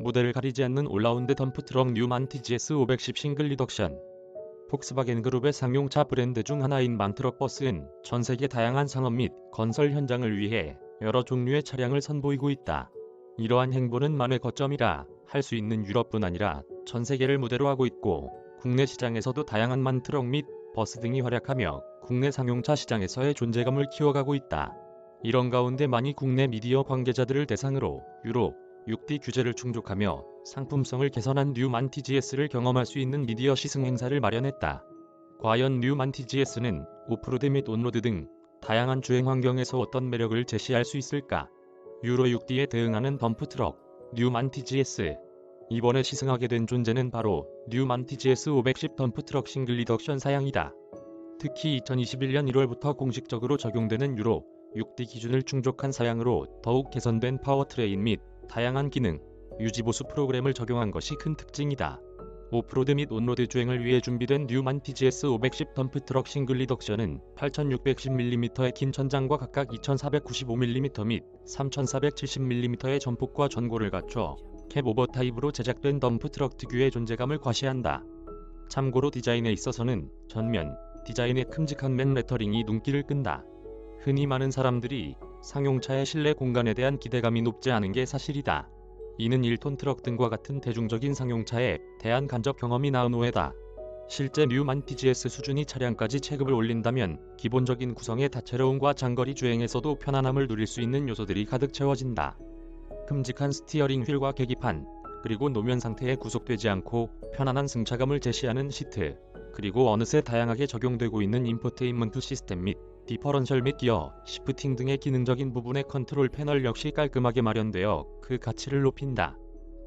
무대를 가리지 않는 올라운드 덤프트럭 뉴만티 GS510 싱글 리덕션. 폭스바겐 그룹의 상용차 브랜드 중 하나인 만트럭 버스는 전 세계 다양한 상업 및 건설 현장을 위해 여러 종류의 차량을 선보이고 있다. 이러한 행보는 만의 거점이라 할 수 있는 유럽뿐 아니라 전 세계를 무대로 하고 있고, 국내 시장에서도 다양한 만트럭 및 버스 등이 활약하며 국내 상용차 시장에서의 존재감을 키워가고 있다. 이런 가운데 많이 국내 미디어 관계자들을 대상으로 유로 6D 규제를 충족하며 상품성을 개선한 뉴만티 GS를 경험할 수 있는 미디어 시승 행사를 마련했다. 과연 뉴만티 GS는 오프로드 및 온로드 등 다양한 주행 환경에서 어떤 매력을 제시할 수 있을까? 유로 6D에 대응하는 덤프트럭 뉴만티 GS. 이번에 시승하게 된 존재는 바로 뉴만티 GS510 덤프트럭 싱글 리덕션 사양이다. 특히 2021년 1월부터 공식적으로 적용되는 유로 6D 기준을 충족한 사양으로 더욱 개선된 파워트레인 및 다양한 기능, 유지보수 프로그램을 적용한 것이 큰 특징이다. 오프로드 및 온로드 주행을 위해 준비된 뉴만티 GS510 덤프트럭 싱글 리덕션은 8610mm의 긴 천장과 각각 2495mm 및 3470mm의 전폭과 전고를 갖춰 캡 오버 타입으로 제작된 덤프트럭 특유의 존재감을 과시한다. 참고로 디자인에 있어서는 전면 디자인의 큼직한 맨 레터링이 눈길을 끈다. 흔히 많은 사람들이 상용차의 실내 공간에 대한 기대감이 높지 않은 게 사실이다. 이는 1톤 트럭 등과 같은 대중적인 상용차에 대한 간접 경험이 나은 오해다. 실제 뉴만티 GS 수준이 차량까지 체급을 올린다면 기본적인 구성의 다채로움과 장거리 주행에서도 편안함을 누릴 수 있는 요소들이 가득 채워진다. 큼직한 스티어링 휠과 계기판, 그리고 노면 상태에 구속되지 않고 편안한 승차감을 제시하는 시트, 그리고 어느새 다양하게 적용되고 있는 인포테인먼트 시스템 및 디퍼런셜 및 기어, 시프팅 등의 기능적인 부분의 컨트롤 패널 역시 깔끔하게 마련되어 그 가치를 높인다.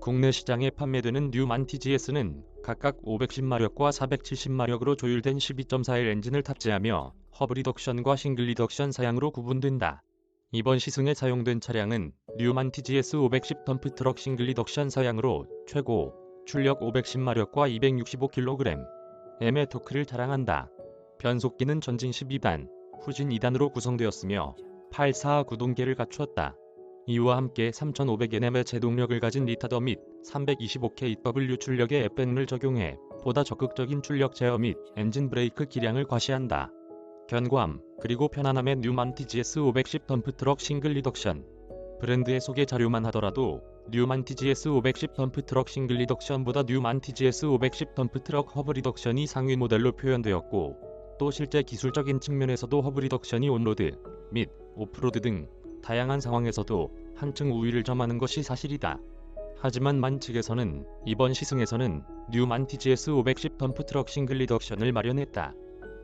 국내 시장에 판매되는 뉴만티 GS는 각각 510마력과 470마력으로 조율된 12.41 엔진을 탑재하며 허브 리덕션과 싱글 리덕션 사양으로 구분된다. 이번 시승에 사용된 차량은 뉴만티 GS510 덤프트럭 싱글 리덕션 사양으로 최고 출력 510마력과 265kg의 토크를 자랑한다. 변속기는 전진 12단, 후진 2단으로 구성되었으며 8-4구동계를 갖추었다. 이와 함께 3500Nm의 제동력을 가진 리타더 및 325kW 출력의 에펜을 적용해 보다 적극적인 출력 제어 및 엔진 브레이크 기량을 과시한다. 견고함, 그리고 편안함의 뉴만티 GS510 덤프트럭 싱글 리덕션. 브랜드의 소개 자료만 하더라도 뉴만티 GS510 덤프트럭 싱글 리덕션보다 뉴만티 GS510 덤프트럭 허브 리덕션이 상위 모델로 표현되었고, 또 실제 기술적인 측면에서도 허브 리덕션이 온로드 및 오프로드 등 다양한 상황에서도 한층 우위를 점하는 것이 사실이다. 하지만 만 측에서는 이번 시승에서는 뉴만티 GS510 덤프트럭 싱글 리덕션을 마련했다.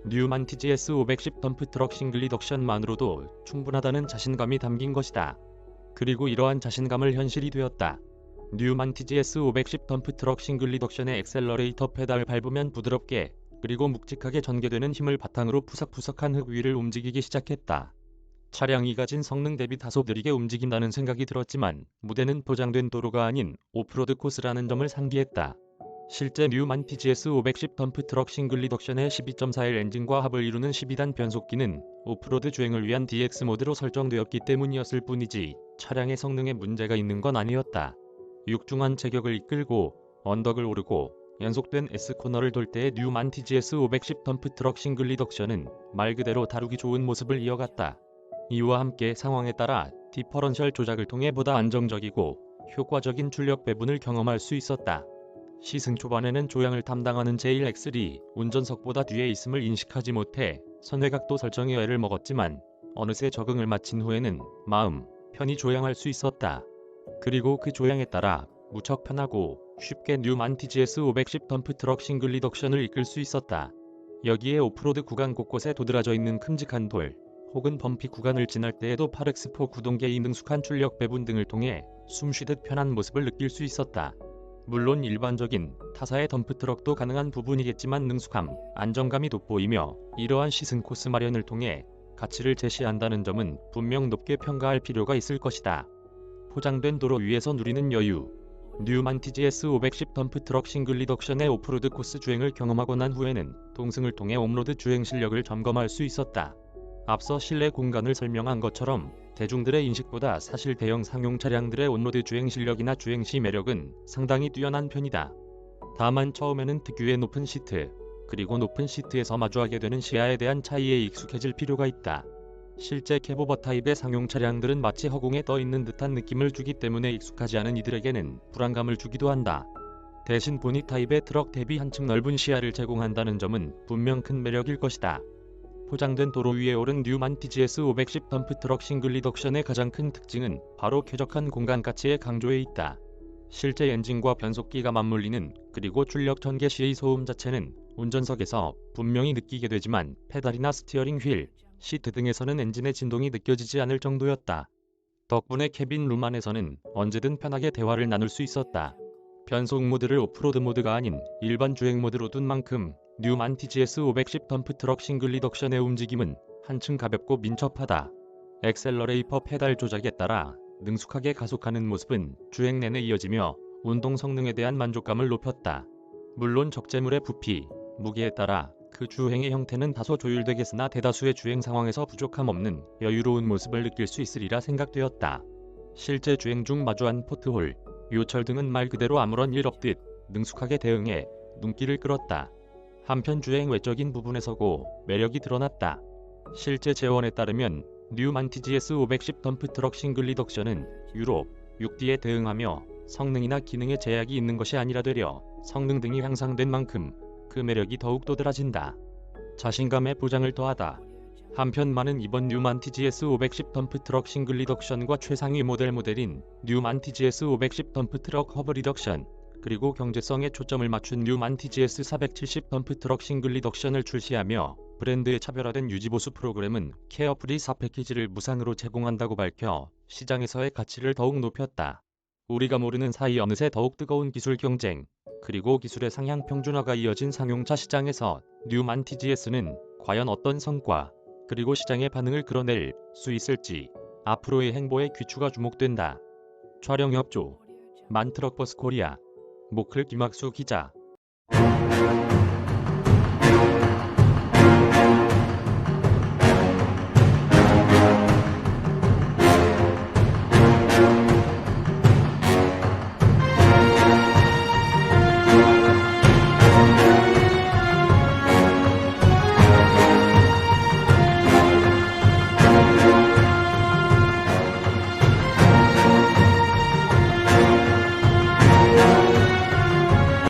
뉴만티 GS510 덤프트럭 싱글 리덕션만으로도 충분하다는 자신감이 담긴 것이다. 그리고 이러한 자신감을 현실이 되었다. 뉴만티 GS510 덤프트럭 싱글 리덕션의 엑셀러레이터 페달을 밟으면 부드럽게 그리고 묵직하게 전개되는 힘을 바탕으로 푸석푸석한 흙 위를 움직이기 시작했다. 차량이 가진 성능 대비 다소 느리게 움직인다는 생각이 들었지만 무대는 보장된 도로가 아닌 오프로드 코스라는 점을 상기했다. 실제 뉴만티 GS510 덤프트럭 싱글 리덕션의 12.41 엔진과 합을 이루는 12단 변속기는 오프로드 주행을 위한 DX 모드로 설정되었기 때문이었을 뿐이지 차량의 성능에 문제가 있는 건 아니었다. 육중한 제격을 이끌고 언덕을 오르고 연속된 S코너를 돌 때의 뉴만티 GS510 덤프트럭 싱글 리덕션은 말 그대로 다루기 좋은 모습을 이어갔다. 이와 함께 상황에 따라 디퍼런셜 조작을 통해 보다 안정적이고 효과적인 출력 배분을 경험할 수 있었다. 시승 초반에는 조향을 담당하는 제1X이 운전석보다 뒤에 있음을 인식하지 못해 선회각도 설정에 애를 먹었지만 어느새 적응을 마친 후에는 마음 편히 조향할 수 있었다. 그리고 그 조향에 따라 무척 편하고 쉽게 뉴만티 GS510 덤프트럭 싱글 리덕션을 이끌 수 있었다. 여기에 오프로드 구간 곳곳에 도드라져 있는 큼직한 돌 혹은 범피 구간을 지날 때에도 8X4 구동계의 능숙한 출력 배분 등을 통해 숨쉬듯 편한 모습을 느낄 수 있었다. 물론 일반적인 타사의 덤프트럭도 가능한 부분이겠지만 능숙함, 안정감이 돋보이며 이러한 시승 코스 마련을 통해 가치를 제시한다는 점은 분명 높게 평가할 필요가 있을 것이다. 포장된 도로 위에서 누리는 여유. 뉴만티 GS510 덤프트럭 싱글 리덕션의 오프로드 코스 주행을 경험하고 난 후에는 동승을 통해 옴로드 주행 실력을 점검할 수 있었다. 앞서 실내 공간을 설명한 것처럼 대중들의 인식보다 사실 대형 상용 차량들의 온로드 주행 실력이나 주행시 매력은 상당히 뛰어난 편이다. 다만 처음에는 특유의 높은 시트, 그리고 높은 시트에서 마주하게 되는 시야에 대한 차이에 익숙해질 필요가 있다. 실제 캡오버 타입의 상용 차량들은 마치 허공에 떠 있는 듯한 느낌을 주기 때문에 익숙하지 않은 이들에게는 불안감을 주기도 한다. 대신 보니 타입의 트럭 대비 한층 넓은 시야를 제공한다는 점은 분명 큰 매력일 것이다. 포장된 도로 위에 오른 뉴만 TGS 510 덤프트럭 싱글 리덕션의 가장 큰 특징은 바로 쾌적한 공간 가치의 강조에 있다. 실제 엔진과 변속기가 맞물리는 그리고 출력 전개 시의 소음 자체는 운전석에서 분명히 느끼게 되지만 페달이나 스티어링 휠, 시트 등에서는 엔진의 진동이 느껴지지 않을 정도였다. 덕분에 캐빈 룸 안에서는 언제든 편하게 대화를 나눌 수 있었다. 변속 모드를 오프로드 모드가 아닌 일반 주행 모드로 둔 만큼 뉴만 TGS 510 덤프트럭 싱글 리덕션의 움직임은 한층 가볍고 민첩하다. 엑셀러레이터 페달 조작에 따라 능숙하게 가속하는 모습은 주행 내내 이어지며 운동 성능에 대한 만족감을 높였다. 물론 적재물의 부피, 무게에 따라 그 주행의 형태는 다소 조율되겠으나 대다수의 주행 상황에서 부족함 없는 여유로운 모습을 느낄 수 있으리라 생각되었다. 실제 주행 중 마주한 포트홀, 요철 등은 말 그대로 아무런 일 없듯 능숙하게 대응해 눈길을 끌었다. 한편 주행 외적인 부분에서도 매력이 드러났다. 실제 재원에 따르면 뉴만 TGS 510 덤프트럭 싱글 리덕션은 유럽 6D에 대응하며 성능이나 기능에 제약이 있는 것이 아니라 되려 성능 등이 향상된 만큼 그 매력이 더욱 도드라진다. 자신감의 보장을 더하다. 한편 많은 이번 뉴만 TGS 510 덤프트럭 싱글 리덕션과 최상위 모델인 뉴만 TGS 510 덤프트럭 허브 리덕션, 그리고 경제성에 초점을 맞춘 뉴만 TGS 470 덤프트럭 싱글 리덕션을 출시하며 브랜드의 차별화된 유지보수 프로그램은 케어프리 4패키지를 무상으로 제공한다고 밝혀 시장에서의 가치를 더욱 높였다. 우리가 모르는 사이 어느새 더욱 뜨거운 기술 경쟁, 그리고 기술의 상향 평준화가 이어진 상용차 시장에서 뉴만 TGS는 과연 어떤 성과, 그리고 시장의 반응을 끌어낼 수 있을지 앞으로의 행보에 귀추가 주목된다. 촬영 협조 만트럭버스 코리아, 모클 김학수 기자.